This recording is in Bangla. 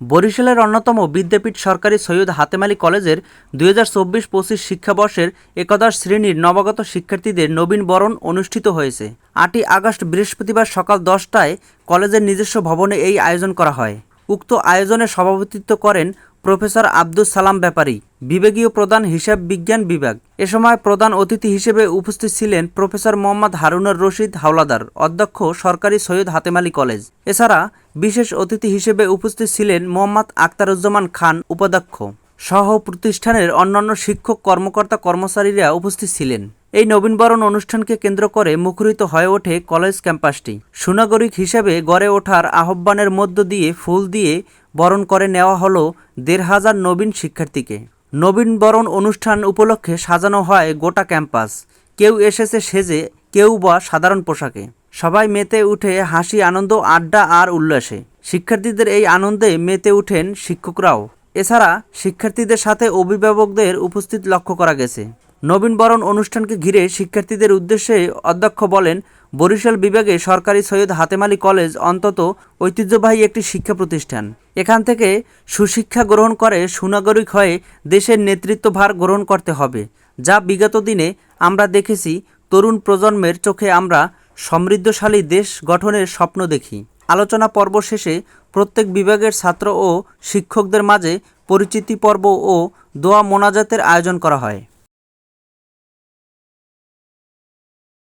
বরিশালের অন্যতম বিদ্যাপীঠ সরকারি সৈয়দ হাতেম আলী কলেজের ২০২৪-২৫ শিক্ষাবর্ষের একাদশ শ্রেণীর নবাগত শিক্ষার্থীদের নবীন বরণ অনুষ্ঠিত হয়েছে। ৮ই আগস্ট বৃহস্পতিবার সকাল ১০টায় কলেজের নিজস্ব ভবনে এই আয়োজন করা হয়। উক্ত আয়োজনে সভাপতিত্ব করেন প্রফেসর আব্দুস সালাম ব্যাপারী, বিভাগীয় প্রধান হিসাব বিজ্ঞান বিভাগ। এ সময় প্রধান অতিথি হিসেবে উপস্থিত ছিলেন প্রফেসর মোহাম্মদ হারুনুর রশিদ হাওলাদার, অধ্যক্ষ সরকারি সৈয়দ হাতেম আলী কলেজ। এছাড়া বিশেষ অতিথি হিসেবে উপস্থিত ছিলেন মোহাম্মদ আখতারুজ্জামান খান, উপাধ্যক্ষ সহ প্রতিষ্ঠানের অন্যান্য শিক্ষক, কর্মকর্তা, কর্মচারীরা উপস্থিত ছিলেন। এই নবীনবরণ অনুষ্ঠানকে কেন্দ্র করে মুখরিত হয়ে ওঠে কলেজ ক্যাম্পাসটি। সুনাগরিক হিসেবে গড়ে ওঠার আহ্বানের মধ্য দিয়ে ফুল দিয়ে বরণ করে নেওয়া হলো ১৫০০ নবীন শিক্ষার্থীকে। নবীনবরণ অনুষ্ঠান উপলক্ষে সাজানো হয় গোটা ক্যাম্পাস। কেউ এসেছে সেজে, কেউ বা সাধারণ পোশাকে। সবাই মেতে উঠে হাসি, আনন্দ, আড্ডা আর উল্লাসে। শিক্ষার্থীদের এই আনন্দে মেতে ওঠেন শিক্ষকরাও। এছাড়া শিক্ষার্থীদের সাথে অভিভাবকদের উপস্থিত লক্ষ্য করা গেছে। নবীনবরণ অনুষ্ঠানকে ঘিরে শিক্ষার্থীদের উদ্দেশ্যে অধ্যক্ষ বলেন, বরিশাল বিভাগে সরকারি সৈয়দ হাতেম আলী কলেজ অত্যন্ত ঐতিহ্যবাহী একটি শিক্ষা প্রতিষ্ঠান। এখান থেকে সুশিক্ষা গ্রহণ করে সুনাগরিক হয়ে দেশের নেতৃত্বভার গ্রহণ করতে হবে, যা বিগত দিনে আমরা দেখেছি। তরুণ প্রজন্মের চোখে আমরা সমৃদ্ধশালী দেশ গঠনের স্বপ্ন দেখি। আলোচনা পর্ব শেষে প্রত্যেক বিভাগের ছাত্র ও শিক্ষকদের মাঝে পরিচিতি পর্ব ও দোয়া মোনাজাতের আয়োজন করা হয়।